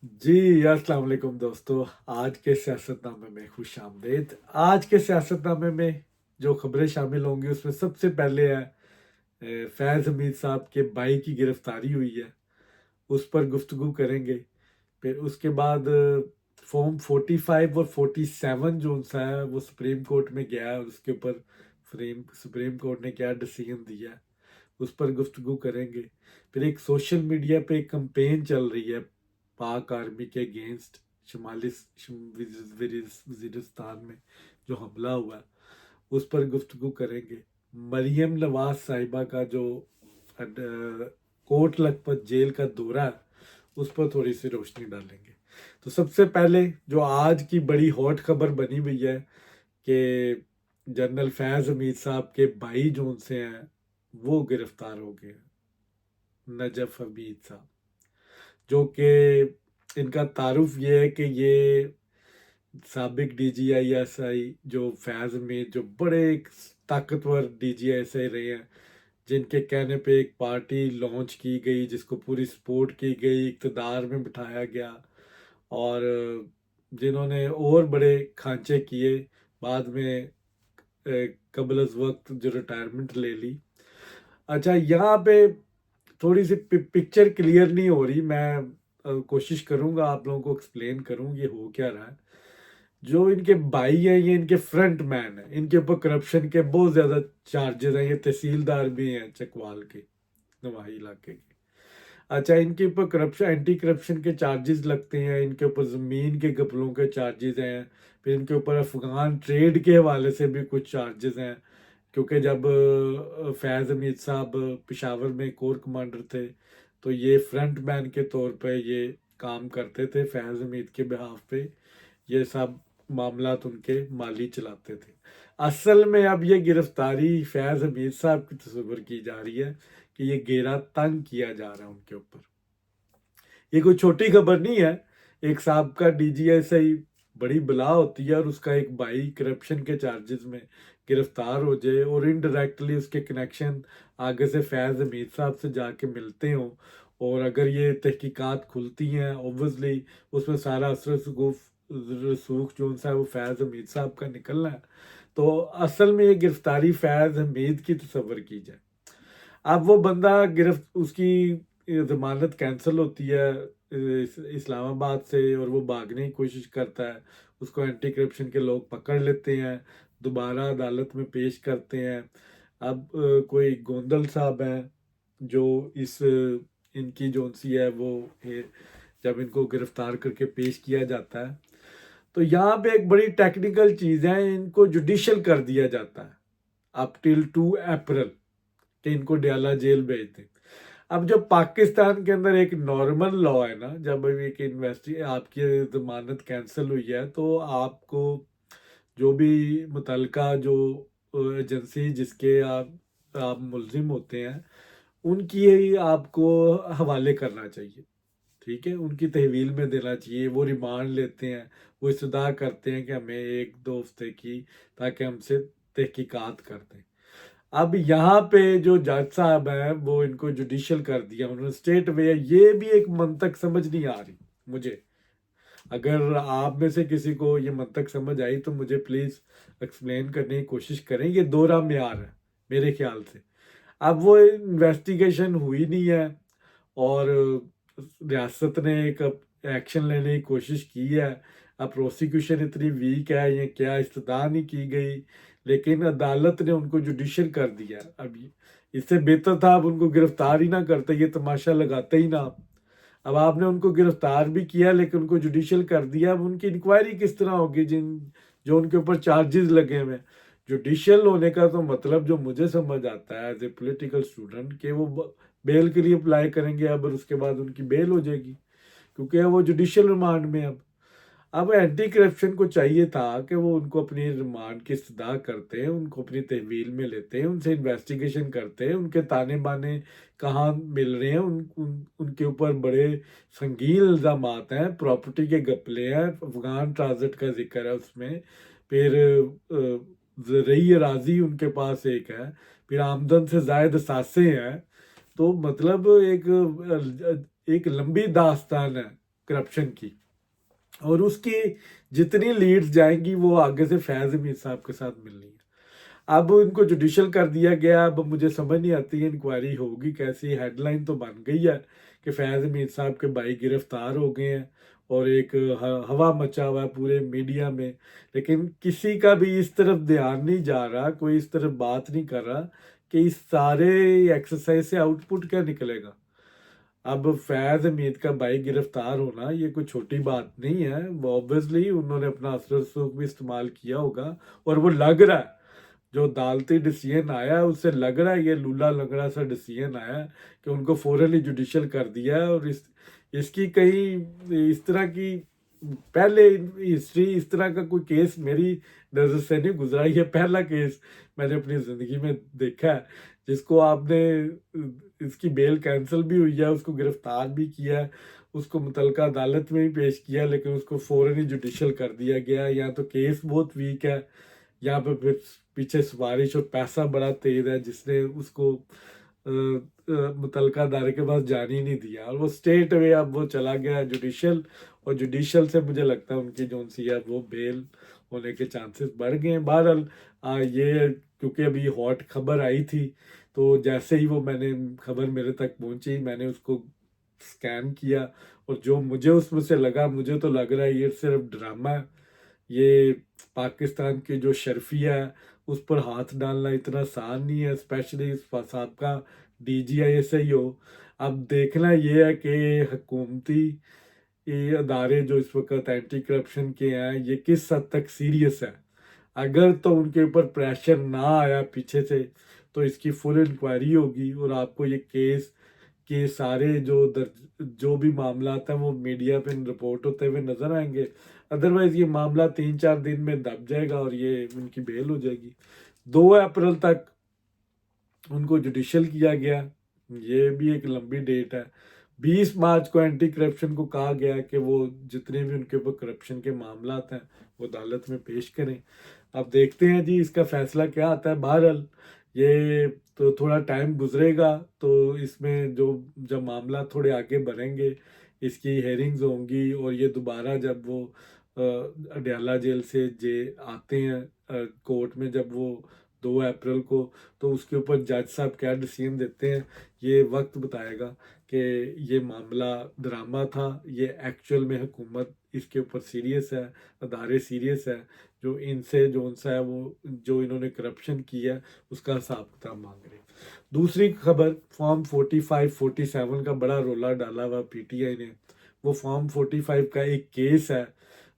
जी, अस्सलाम वालेकुम दोस्तों। आज के सियासतनामे में खुश आमदीद। आज के सियासतनामे में जो खबरें शामिल होंगी उसमें सबसे पहले है फैज़ हमीद साहब के भाई की गिरफ्तारी हुई है, उस पर गुफ्तगू करेंगे। फिर उसके बाद फॉर्म 45 और 47 जो सा है वो सुप्रीम कोर्ट में गया है, उसके ऊपर सुप्रीम कोर्ट ने क्या डिसीजन दिया है उस पर गुफ्तगू करेंगे। फिर एक सोशल मीडिया पे एक कंपेन चल रही है पाक आर्मी के अगेंस्ट शुमाली वजीरिस्तान में जो हमला हुआ है उस पर गुफ्तगू करेंगे। मरियम नवाज साहिबा का जो कोट लखपत जेल का दौरा है उस पर थोड़ी सी रोशनी डालेंगे। तो सबसे पहले जो आज की बड़ी हॉट खबर बनी हुई है कि जनरल फैज़ हमीद साहब के भाई जो उनसे हैं वो गिरफ्तार हो गए, नजफ हमीद साहब, जो कि इनका तारुफ ये है कि ये साबिक DGISI जो फैज़ में जो बड़े एक ताकतवर DGISI रहे हैं, जिनके कहने पे एक पार्टी लॉन्च की गई जिसको पूरी सपोर्ट की गई, इक़्तिदार में बिठाया गया और जिन्होंने और बड़े खांचे किए, बाद में कबल अज़ वक्त जो रिटायरमेंट ले ली। अच्छा, यहाँ पे थोड़ी सी पिक्चर क्लियर नहीं हो रही। मैं कोशिश करूंगा आप लोगों को एक्सप्लेन करूं ये हो क्या रहा है। जो इनके भाई हैं ये इनके फ्रंट मैन है, इनके ऊपर करप्शन के बहुत ज़्यादा चार्जेस हैं। ये तहसीलदार भी हैं चकवाल के, नवाही इलाके के। अच्छा, इनके ऊपर करप्शन, एंटी करप्शन के चार्जेस लगते हैं, इनके ऊपर ज़मीन के घपलों के चार्जेस हैं, फिर इनके ऊपर अफगान ट्रेड के हवाले से भी कुछ चार्जेस हैं। क्योंकि जब फैज़ हमीद साहब पेशावर में कोर कमांडर थे तो ये फ्रंट मैन के तौर पे ये काम करते थे, फैज़ हमीद के बिहाफ पे ये सब मामलात उनके माली चलाते थे। असल में अब ये गिरफ्तारी फैज़ हमीद साहब की तस्वीर की जा रही है कि ये घेरा तंग किया जा रहा है उनके ऊपर। ये कोई छोटी खबर नहीं है। एक साहब का DGISI बड़ी बला होती है और उसका एक भाई करप्शन के चार्जेस में गिरफ्तार हो जाए और इनडायरेक्टली उसके कनेक्शन आगे से फैज़ हमीद साहब से जाके मिलते हों, और अगर ये तहकीकात खुलती हैं ऑब्वियसली उसमें सारा असर रसूख जो है वो फैज़ हमीद साहब का निकलना है। तो असल में ये गिरफ्तारी फैज़ हमीद की तस्वर की जाए। अब वो बंदा उसकी ज़मानत कैंसिल होती है इस्लामाबाद से और वो भागने की कोशिश करता है। उसको एंटी करप्शन के लोग पकड़ लेते हैं, दोबारा अदालत में पेश करते हैं। अब कोई गोंदल साहब हैं जो इनकी जोन सी है वो जब इनको गिरफ्तार करके पेश किया जाता है तो यहाँ पे एक बड़ी टेक्निकल चीज़ है, इनको जुडिशल कर दिया जाता है अप टिल 2 अप्रैल कि इनको डयाला जेल भेज दें। अब जब पाकिस्तान के अंदर एक नॉर्मल लॉ है ना, जब एक आपकी जमानत कैंसिल हुई है तो आपको जो भी मुतलका जो एजेंसी जिसके आप मुलजिम होते हैं उनकी ही आपको हवाले करना चाहिए। ठीक है, उनकी तहवील में देना चाहिए। वो रिमांड लेते हैं, वो इस्तदा करते हैं कि हमें 1-2 हफ्ते की, ताकि हमसे तहकीकात कर दें। अब यहाँ पे जो जज साहब हैं वो इनको जुडिशल कर दिया उन्होंने स्टेट वे। ये भी एक मंतक समझ नहीं आ रही मुझे। अगर आप में से किसी को ये मंतक समझ आई तो मुझे प्लीज़ एक्सप्लेन करने की कोशिश करें। ये दोहरा म्यार है मेरे ख्याल से। अब वो इन्वेस्टिगेशन हुई नहीं है और रियासत ने एक एक्शन लेने की कोशिश की है। अब प्रोसिक्यूशन इतनी वीक है, ये क्या इस्तदा नहीं की गई, लेकिन अदालत ने उनको जुडिशल कर दिया। अब इससे बेहतर था आप उनको गिरफ्तार ही ना करते, ये तमाशा लगाते ही ना। अब आपने उनको गिरफ्तार भी किया लेकिन उनको जुडिशल कर दिया। अब उनकी इंक्वायरी किस तरह होगी जो उनके ऊपर चार्जेस लगे हुए हैं। जुडिशियल होने का तो मतलब जो मुझे समझ आता है एज ए पोलिटिकल स्टूडेंट कि वो बेल के लिए अप्लाई करेंगे अब, और उसके बाद उनकी बेल हो जाएगी क्योंकि वो जुडिशियल रिमांड में। अब एंटी करप्शन को चाहिए था कि वो उनको अपनी रिमांड की इस्तदा करते हैं, उनको अपनी तहवील में लेते हैं, उनसे इन्वेस्टिगेशन करते हैं, उनके ताने बाने कहाँ मिल रहे हैं, उनके ऊपर बड़े संगीन इल्ज़ाम हैं, प्रॉपर्टी के घपले हैं, अफगान ट्रांजिट का जिक्र है उसमें, फिर ज़रई अराजी उनके पास एक है, फिर आमदन से ज़ायद असासे हैं। तो मतलब एक लंबी दास्तान है करप्शन की, और उसकी जितनी लीड्स जाएंगी वो आगे से फैज़ हमीद साहब के साथ मिलनी है। अब इनको जुडिशल कर दिया गया। अब मुझे समझ नहीं आती है इंक्वायरी होगी कैसी। हेडलाइन तो बन गई है कि फैज़ हमीद साहब के भाई गिरफ्तार हो गए हैं और एक हवा मचा हुआ है पूरे मीडिया में, लेकिन किसी का भी इस तरफ ध्यान नहीं जा रहा, कोई इस तरफ बात नहीं कर रहा कि इस सारे एक्सरसाइज से आउटपुट क्या निकलेगा। अब फैज़ हमीद का भाई गिरफ्तार होना ये कोई छोटी बात नहीं है। वो ऑब्वियसली उन्होंने अपना असर रसूख भी इस्तेमाल किया होगा, और वो लग रहा है जो अदालती डिसीजन आया है उससे लग रहा है ये लूला लंगड़ा सा डिसीजन आया है कि उनको फौरन ही जुडिशल कर दिया है। और इसकी कहीं इस तरह की पहले हिस्ट्री, इस तरह का कोई केस मेरी नज़र से नहीं गुजरा। ये पहला केस मैंने अपनी ज़िंदगी में देखा है जिसको आपने, इसकी बेल कैंसिल भी हुई है, उसको गिरफ्तार भी किया है, उसको मुतलका अदालत में भी पेश किया, लेकिन उसको फौरन ही जुडिशल कर दिया गया। या तो केस बहुत वीक है, यहाँ पे फिर पीछे सिफारिश और पैसा बड़ा तेज है जिसने उसको मुतलका अदारे के पास जाने ही नहीं दिया, और वो स्टेट वे अब वो चला गया जुडिशल, और जुडिशल से मुझे लगता है उनकी जो सी है वो बेल होने के चांसेस बढ़ गए हैं। बहरहाल ये क्योंकि अभी हॉट खबर आई थी, तो जैसे ही वो मैंने खबर मेरे तक पहुंची मैंने उसको स्कैन किया, और जो मुझे उसमें से लगा, मुझे तो लग रहा है ये सिर्फ ड्रामा है। ये पाकिस्तान की जो शर्फिया है उस पर हाथ डालना इतना आसान नहीं है, स्पेशली इस साबका DGI हो। अब देखना ये है कि हुकूमती ये अदारे जो इस वक्त एंटी करप्शन के हैं ये किस हद तक सीरियस है। अगर तो उनके ऊपर प्रेशर ना आया पीछे से तो इसकी फुल इंक्वायरी होगी, और आपको ये केस के सारे जो भी मामला है वो मीडिया पे रिपोर्ट होते हुए नजर आएंगे। अदरवाइज ये मामला 3-4 दिन में दब जाएगा और ये उनकी बेल हो जाएगी। 2 अप्रैल तक उनको जुडिशल किया गया, ये भी एक लंबी डेट है। 20 मार्च को एंटी करप्शन को कहा गया कि वो जितने भी उनके ऊपर करप्शन के मामला हैं वो अदालत में पेश करें। अब देखते हैं जी इसका फैसला क्या आता है। बहरहाल ये तो थोड़ा टाइम गुजरेगा, तो इसमें जो जब मामला थोड़े आगे बढ़ेंगे इसकी हेयरिंग्स होंगी, और ये दोबारा जब वो अडयाला जेल से आते हैं कोर्ट में जब वो 2 अप्रैल को, तो उसके ऊपर जज साहब क्या डिसीजन देते हैं ये वक्त बताएगा कि ये मामला ड्रामा था, ये एक्चुअल में हुकूमत इसके ऊपर सीरियस है, अदारे सीरियस है, जो इनसे जो उनसा है वो जो इन्होंने करप्शन किया है उसका हिसाब किताब मांग रहे। दूसरी खबर, फॉर्म 45-47 का बड़ा रोला डाला हुआ PTI ने। वो फॉर्म 45 का एक केस है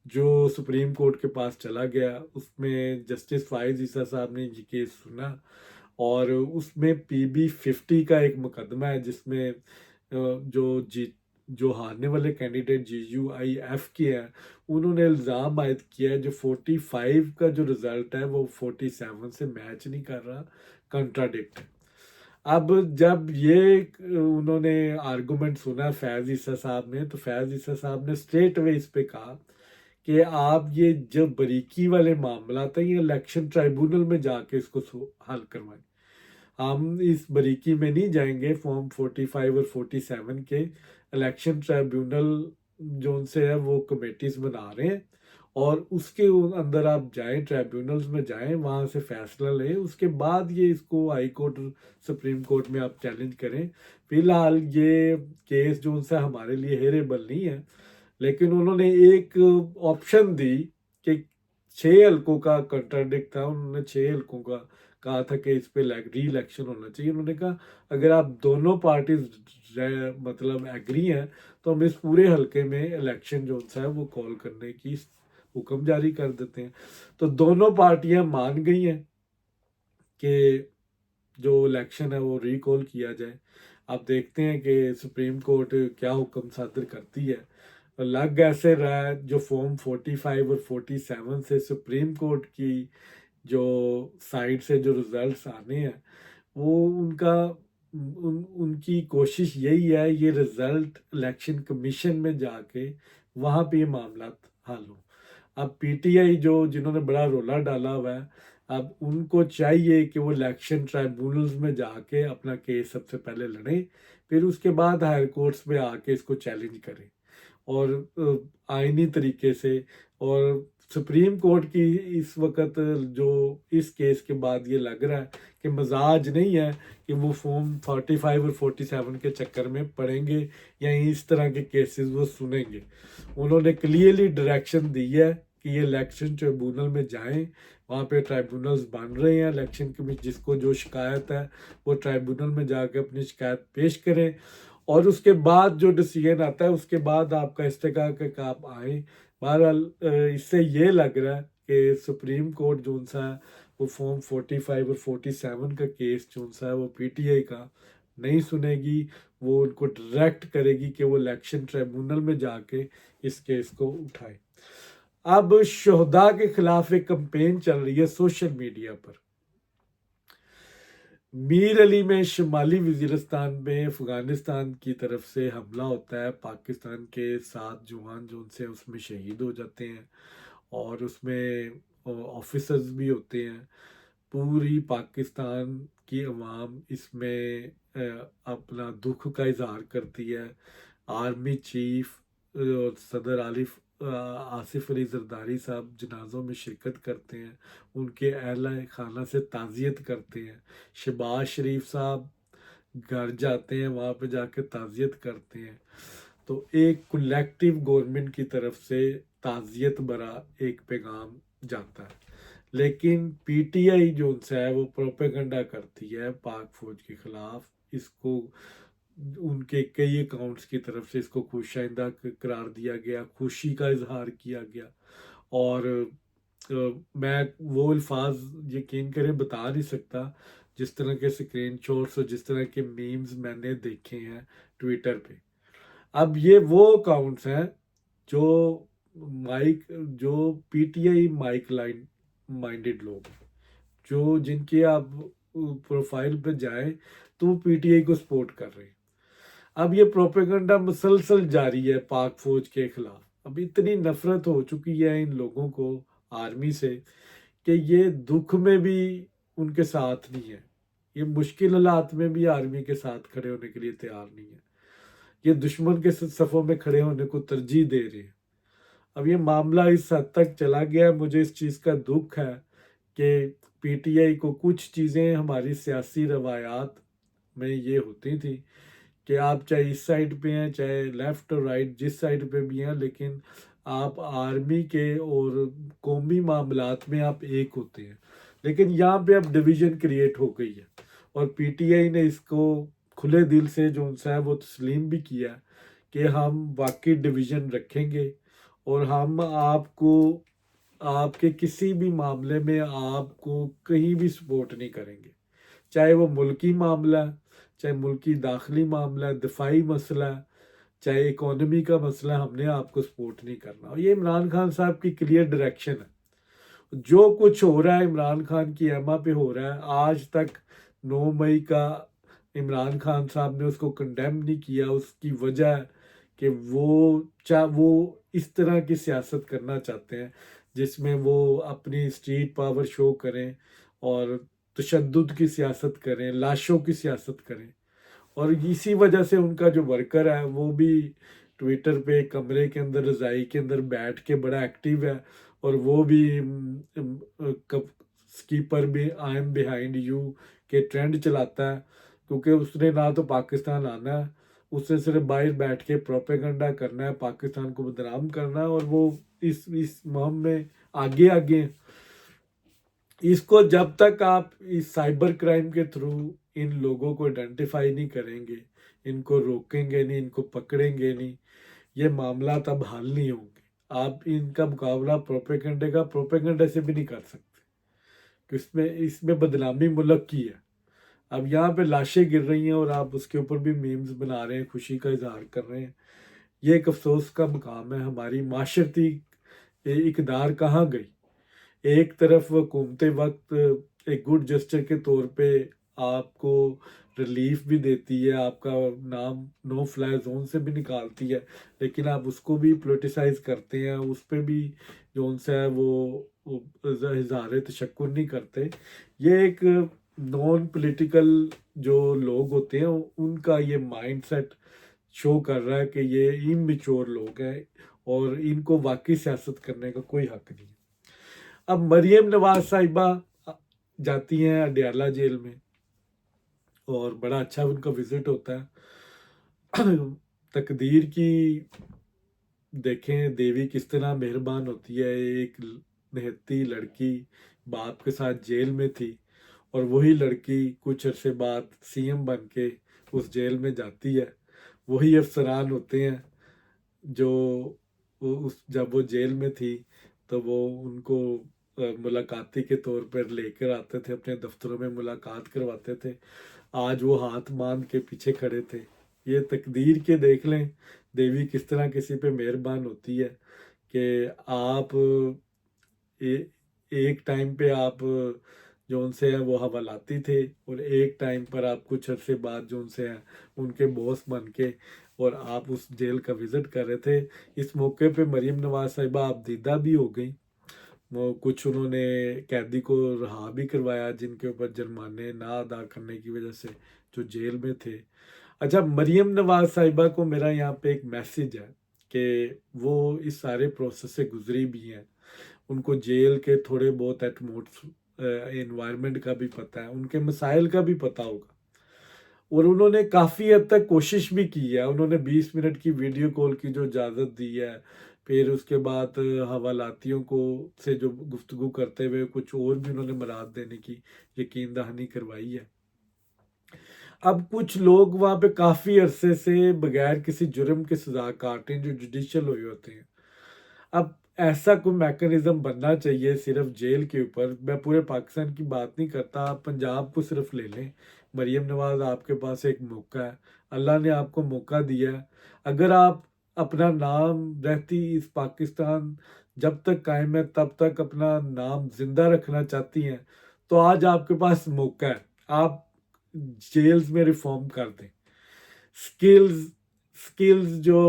जो सुप्रीम कोर्ट के पास चला गया, उसमें जस्टिस फाइज ईसा साहब ने ये केस सुना, और उसमें PB50 का एक मुकदमा है जिसमें जो हारने वाले कैंडिडेट GUIF के हैं उन्होंने इल्ज़ाम आयद किया है जो 45 का जो रिज़ल्ट है वो 47 से मैच नहीं कर रहा, कंट्राडिक्ट। अब जब ये उन्होंने आर्गूमेंट सुना फैज़ ईसा साहब ने, तो फैज़ ईसा साहब ने स्ट्रेट वे इस पे कहा कि आप ये जो बरीकी वाले मामला था ये इलेक्शन ट्राइब्यूनल में जाके इसको हल करवाएं। हम इस बरीकी में नहीं जाएंगे। फॉर्म 45 और 47 के इलेक्शन ट्राइब्यूनल जो उनसे है वो कमेटीज बना रहे हैं, और उसके अंदर आप जाएं, ट्राइब्यूनल्स में जाएं, वहाँ से फैसला लें, उसके बाद ये इसको हाई कोर्ट और सुप्रीम कोर्ट में आप चैलेंज करें। फिलहाल ये केस जो उनसे हमारे लिए हेरेबल नहीं है, लेकिन उन्होंने एक ऑप्शन दी कि 6 हल्कों का कंट्राडिक्ट था, उन्होंने 6 हल्कों का कहा था कि इस पे री इलेक्शन होना चाहिए। उन्होंने कहा अगर आप दोनों पार्टीज मतलब एग्री हैं तो हम इस पूरे हल्के में इलेक्शन जो है वो कॉल करने की हुक्म जारी कर देते हैं। तो दोनों पार्टियां मान गई हैं कि जो इलेक्शन है वो रिकॉल किया जाए। आप देखते हैं कि सुप्रीम कोर्ट क्या हुक्म सादर करती है। लग ऐसे रहा है जो फॉर्म 45 और 47 से सुप्रीम कोर्ट की जो साइड से जो रिजल्ट्स आने हैं वो उनकी कोशिश यही है ये रिजल्ट इलेक्शन कमीशन में जाके वहाँ पे ये मामला हल हो। अब PTI जो जिन्होंने बड़ा रोला डाला हुआ है, अब उनको चाहिए कि वो इलेक्शन ट्राइब्यूनल्स में जाके अपना केस सबसे पहले लड़ें, फिर उसके बाद हायर कोर्ट्स में आके इसको चैलेंज करें। और आईनी तरीके से। और सुप्रीम कोर्ट की इस वक्त जो इस केस के बाद ये लग रहा है कि मजाज नहीं है कि वो फॉर्म 45 और 47 के चक्कर में पड़ेंगे या इस तरह के केसेस वो सुनेंगे। उन्होंने क्लियरली डायरेक्शन दी है कि ये इलेक्शन ट्रिब्यूनल में जाएं, वहाँ पे ट्राइब्यूनल्स बन रहे हैं इलेक्शन कमीशन, जिसको जो शिकायत है वो ट्राइब्यूनल में जाके अपनी शिकायत पेश करें, और उसके बाद जो डिसीजन आता है उसके बाद आपका इस्तेका के आप आए। बहरहाल इससे ये लग रहा है कि सुप्रीम कोर्ट जो सा है वो फॉर्म 45 और 47 का केस जो सा है वो पीटीआई का नहीं सुनेगी, वो उनको डायरेक्ट करेगी कि वो इलेक्शन ट्रिब्यूनल में जाके इस केस को उठाए। अब शोहदा के खिलाफ एक कंपेन चल रही है सोशल मीडिया पर। मीर अली में शुमाली वजीरिस्तान में अफगानिस्तान की तरफ से हमला होता है, पाकिस्तान के 7 जवान जो उनसे उसमें शहीद हो जाते हैं और उसमें ऑफिसर्स भी होते हैं। पूरी पाकिस्तान की अवाम इसमें अपना दुख का इजहार करती है। आर्मी चीफ और सदर आसिफ अली जरदारी साहब जनाजों में शिरकत करते हैं, उनके अहला खाना से ताज़ियत करते हैं। शहबाज शरीफ साहब घर जाते हैं, वहाँ पे जाके ताज़ियत करते हैं। तो एक कलेक्टिव गवर्नमेंट की तरफ से ताज़ियत भरा एक पैगाम जाता है। लेकिन पीटीआई जो है वो प्रोपेगेंडा करती है पाक फौज के खिलाफ। इसको उनके कई अकाउंट्स की तरफ से इसको खुशाइंदा करार दिया गया, खुशी का इजहार किया गया। और मैं वो अल्फाज यकीन करें बता नहीं सकता जिस तरह के स्क्रीन शॉट्स और जिस तरह के मीम्स मैंने देखे हैं ट्विटर पे। अब ये वो अकाउंट्स हैं जो जो पीटीआई माइक लाइन माइंडेड लोग, जो जिनके आप प्रोफाइल पे जाए तो वो पीटीआई को सपोर्ट कर रहे हैं। अब ये प्रोपेगेंडा मुसलसल जारी है पाक फौज के खिलाफ। अब इतनी नफरत हो चुकी है इन लोगों को आर्मी से कि ये दुख में भी उनके साथ नहीं है, ये मुश्किल हालात में भी आर्मी के साथ खड़े होने के लिए तैयार नहीं है, ये दुश्मन के सफ़ों में खड़े होने को तरजीह दे रहे हैं। अब ये मामला इस हद तक चला गया, मुझे इस चीज़ का दुख है कि पीटीआई को कुछ चीज़ें हमारी सियासी रवायात में ये होती थी कि आप चाहे इस साइड पे हैं, चाहे लेफ्ट और राइट जिस साइड पे भी हैं, लेकिन आप आर्मी के और कौमी मामलात में आप एक होते हैं। लेकिन यहाँ पे अब डिवीज़न क्रिएट हो गई है और पीटीआई ने इसको खुले दिल से जो उनसे है वो तस्लीम भी किया कि हम वाकई डिवीज़न रखेंगे और हम आपको आपके किसी भी मामले में आपको कहीं भी सपोर्ट नहीं करेंगे, चाहे वो मुल्की मामला है, चाहे मुल्की दाखिली मामला है, दिफाई मसला है, चाहे इकोनॉमी का मसला, हमने आपको सपोर्ट नहीं करना। और ये इमरान खान साहब की क्लियर डायरेक्शन है। जो कुछ हो रहा है इमरान खान की एमा पे हो रहा है। आज तक 9 मई का इमरान खान साहब ने उसको कंडेम नहीं किया। उसकी वजह कि वो इस तरह की सियासत करना चाहते हैं जिसमें वो अपनी स्ट्रीट पावर शो करें और तशद्दुद की सियासत करें, लाशों की सियासत करें। और इसी वजह से उनका जो वर्कर है वो भी ट्विटर पे कमरे के अंदर रज़ाई के अंदर बैठ के बड़ा एक्टिव है और वो भी स्कीपर भी आई एम बिहाइंड यू के ट्रेंड चलाता है, क्योंकि उसने ना तो पाकिस्तान आना है, उसने सिर्फ बाहर बैठ के प्रोपेगेंडा करना है, पाकिस्तान को बदनाम करना है। और वो इस मुहिम में आगे आगे हैं। इसको जब तक आप इस साइबर क्राइम के थ्रू इन लोगों को आइडेंटिफाई नहीं करेंगे, इनको रोकेंगे नहीं, इनको पकड़ेंगे नहीं, ये मामला तब हल नहीं होंगे। आप इनका मुकाबला प्रोपेगेंडे से भी नहीं कर सकते, कि इसमें बदनामी मुल्क की है। अब यहाँ पे लाशें गिर रही हैं और आप उसके ऊपर भी मीम्स बना रहे हैं, खुशी का इजहार कर रहे हैं। ये एक अफसोस का मुकाम है। हमारी माशरती इकदार कहाँ गई? एक तरफ घूमते वक्त एक गुड जेस्चर के तौर पे आपको रिलीफ भी देती है, आपका नाम नो फ्लाई जोन से भी निकालती है, लेकिन आप उसको भी पोलिटिसाइज करते हैं, उस पर भी जो उनसे है वो इज़हार तशक्कुर नहीं करते। ये एक नॉन पॉलिटिकल जो लोग होते हैं उनका ये माइंडसेट شو کر رہا ہے کہ یہ اممیچور لوگ ہیں اور ان کو واقعی سیاست کرنے کا کوئی حق نہیں ہے۔ اب مریم نواز صاحبہ جاتی ہیں اڈیالہ جیل میں اور بڑا اچھا ان کا وزٹ ہوتا ہے۔ تقدیر کی دیکھیں دیوی کس طرح مہربان ہوتی ہے، ایک نہتی لڑکی باپ کے ساتھ جیل میں تھی اور وہی لڑکی کچھ عرصے بعد سی ایم بن کے اس جیل میں جاتی ہے۔ وہی افسران ہوتے ہیں جو جب وہ جیل میں تھی تو وہ ان کو ملاقاتی کے طور پر لے کر آتے تھے، اپنے دفتروں میں ملاقات کرواتے تھے۔ آج وہ ہاتھ باندھ کے پیچھے کھڑے تھے۔ یہ تقدیر کے دیکھ لیں دیوی کس طرح کسی پہ مہربان ہوتی ہے کہ آپ ایک ٹائم پہ آپ جو ان سے ہیں وہ حوالاتی تھے اور ایک ٹائم پر آپ کچھ عرصے بعد جو ان سے ہیں ان کے باس بن کے اور آپ اس جیل کا وزٹ کر رہے تھے۔ اس موقع پہ مریم نواز صاحبہ آپ دیدہ بھی ہو گئیں۔ وہ کچھ انہوں نے قیدی کو رہا بھی کروایا جن کے اوپر جرمانے نہ ادا کرنے کی وجہ سے جو جیل میں تھے۔ اچھا، مریم نواز صاحبہ کو میرا یہاں پہ ایک میسیج ہے کہ وہ اس سارے پروسیس سے گزری بھی ہیں، ان کو جیل کے تھوڑے بہت انوائرمنٹ کا بھی پتہ ہے، ان کے مسائل کا بھی پتہ ہوگا اور انہوں نے کافی حد تک کوشش بھی کی ہے۔ انہوں نے 20 منٹ کی ویڈیو کال کی جو اجازت دی ہے، پھر اس کے بعد حوالاتیوں کو سے جو گفتگو کرتے ہوئے کچھ اور بھی انہوں نے مراد دینے کی یقین دہانی کروائی ہے۔ اب کچھ لوگ وہاں پہ کافی عرصے سے بغیر کسی جرم کے سزا کاٹیں جو جوڈیشل ہوئے ہوتے ہیں۔ اب ایسا کوئی میکنزم بننا چاہیے صرف جیل کے اوپر، میں پورے پاکستان کی بات نہیں کرتا، آپ پنجاب کو صرف لے لیں۔ مریم نواز آپ کے پاس ایک موقع ہے، اللہ نے آپ کو موقع دیا ہے، اگر آپ اپنا نام رہتی اس پاکستان جب تک قائم ہے تب تک اپنا نام زندہ رکھنا چاہتی ہیں تو آج آپ کے پاس موقع ہے، آپ جیلز میں ریفارم کر دیں۔ سکلز جو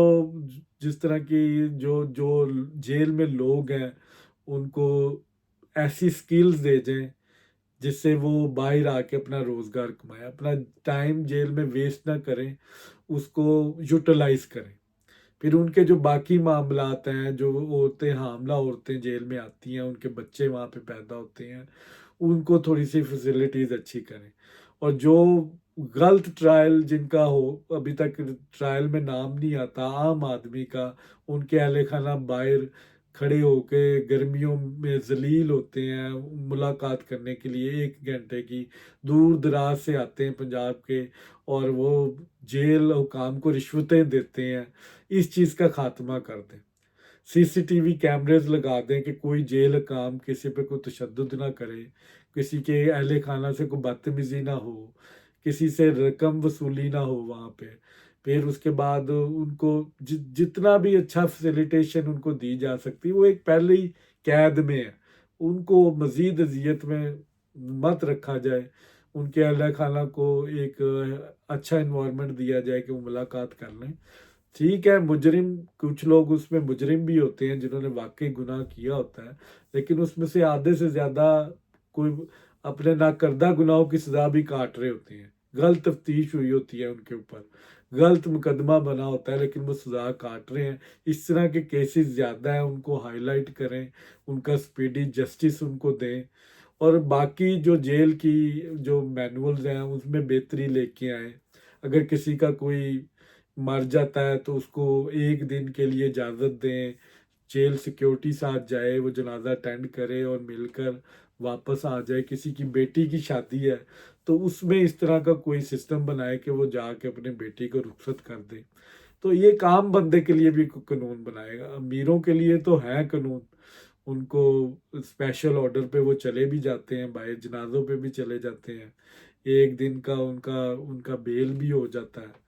جس طرح کی جو جیل میں لوگ ہیں ان کو ایسی سکلز دے جائیں جس سے وہ باہر آ کے اپنا روزگار کمائیں، اپنا ٹائم جیل میں ویسٹ نہ کریں، اس کو یوٹیلائز کریں۔ پھر ان کے جو باقی معاملات ہیں، جو حاملہ عورتیں جیل میں آتی ہیں، ان کے بچے وہاں پہ پیدا ہوتے ہیں، ان کو تھوڑی سی فیسلٹیز اچھی کریں۔ اور جو غلط ٹرائل جن کا ہو، ابھی تک ٹرائل میں نام نہیں آتا عام آدمی کا، ان کے اہل خانہ باہر کھڑے ہو کے گرمیوں میں ذلیل ہوتے ہیں ملاقات کرنے کے لیے، 1 گھنٹے کی دور دراز سے آتے ہیں پنجاب کے، اور وہ جیل حکام کو رشوتیں دیتے ہیں۔ اس چیز کا خاتمہ کر دیں، CCTV کیمریز لگا دیں کہ کوئی جیل حکام کسی پہ کوئی تشدد نہ کرے، کسی کے اہل خانہ سے کوئی بدتمیزی نہ ہو، کسی سے رقم وصولی نہ ہو وہاں پہ۔ پھر اس کے بعد ان کو جتنا بھی اچھا فیسیلیٹیشن ان کو دی جا سکتی، وہ ایک پہلے ہی قید میں ہے، ان کو مزید اذیت میں مت رکھا جائے، ان کے اہل خانہ کو ایک اچھا انوائرمنٹ دیا جائے کہ وہ ملاقات کر لیں۔ ٹھیک ہے، مجرم کچھ لوگ اس میں مجرم بھی ہوتے ہیں جنہوں نے واقعی گناہ کیا ہوتا ہے، لیکن اس میں سے آدھے سے زیادہ کوئی اپنے ناکردہ گناہوں کی سزا بھی کاٹ رہے ہوتے ہیں، غلط تفتیش ہوئی ہوتی ہے ان کے اوپر، غلط مقدمہ بنا ہوتا ہے لیکن وہ سزا کاٹ رہے ہیں۔ اس طرح کے کیسز زیادہ ہیں، ان کو ہائی لائٹ کریں، ان کا سپیڈی جسٹس ان کو دیں، اور باقی جو جیل کی جو مینولز ہیں اس میں بہتری لے کے آئیں۔ اگر کسی کا کوئی مر جاتا ہے تو اس کو 1 دن کے لیے اجازت دیں، جیل سیکیورٹی ساتھ جائے، وہ جنازہ اٹینڈ کرے اور مل کر واپس آ جائے۔ کسی کی بیٹی کی شادی ہے تو اس میں اس طرح کا کوئی سسٹم بنائے کہ وہ جا کے اپنے بیٹی کو رخصت کر دے۔ تو یہ ایک عام بندے کے لیے بھی قانون بنائے گا، امیروں کے لیے تو ہے قانون، ان کو اسپیشل آرڈر پہ وہ چلے بھی جاتے ہیں، باہر جنازوں پہ بھی چلے جاتے ہیں، 1 دن کا ان کا بیل بھی ہو جاتا ہے۔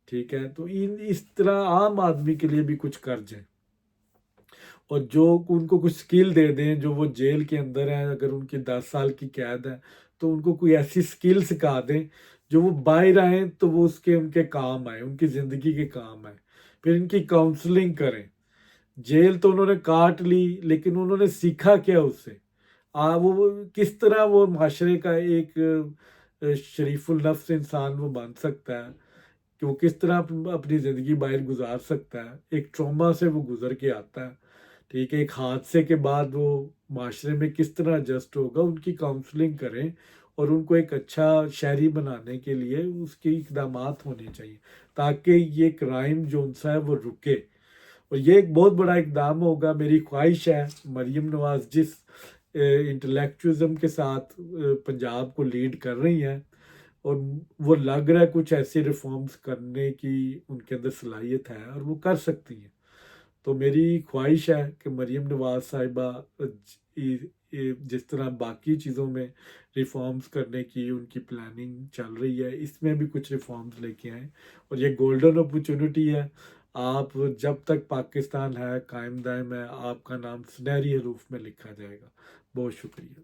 ٹھیک ہے، تو اس طرح عام آدمی کے لیے بھی کچھ کر جائیں اور جو ان کو کچھ سکل دے دیں، جو وہ جیل کے اندر ہیں، اگر ان کی 10 سال کی قید ہے تو ان کو کوئی ایسی سکل سکھا دیں جو وہ باہر آئیں تو وہ ان کے کام آئے، ان کی زندگی کے کام آئے۔ پھر ان کی کاؤنسلنگ کریں۔ جیل تو انہوں نے کاٹ لی لیکن انہوں نے سیکھا کیا اس سے، وہ کس طرح وہ معاشرے کا ایک شریف النفس انسان وہ بن سکتا ہے، کہ وہ کس طرح اپنی زندگی باہر گزار سکتا ہے، ایک ٹراما سے وہ گزر کے آتا ہے، ٹھیک ہے، ایک حادثے کے بعد وہ معاشرے میں کس طرح ایڈجسٹ ہوگا، ان کی کاؤنسلنگ کریں اور ان کو ایک اچھا شہری بنانے کے لیے اس کی اقدامات ہونے چاہیے تاکہ یہ کرائم جو ان سا ہے وہ رکے۔ اور یہ ایک بہت بڑا اقدام ہوگا۔ میری خواہش ہے مریم نواز جس انٹلیکچوزم کے ساتھ پنجاب کو لیڈ کر رہی ہیں، اور وہ لگ رہا ہے کچھ ایسی ریفارمز کرنے کی ان کے اندر صلاحیت ہے اور وہ کر سکتی ہیں، تو میری خواہش ہے کہ مریم نواز صاحبہ جس طرح باقی چیزوں میں ریفارمز کرنے کی ان کی پلاننگ چل رہی ہے، اس میں بھی کچھ ریفارمز لے کے آئیں، اور یہ گولڈن اپرچونٹی ہے۔ آپ جب تک پاکستان ہے، قائم دائم ہے، آپ کا نام سنہری حروف میں لکھا جائے گا۔ بہت شکریہ۔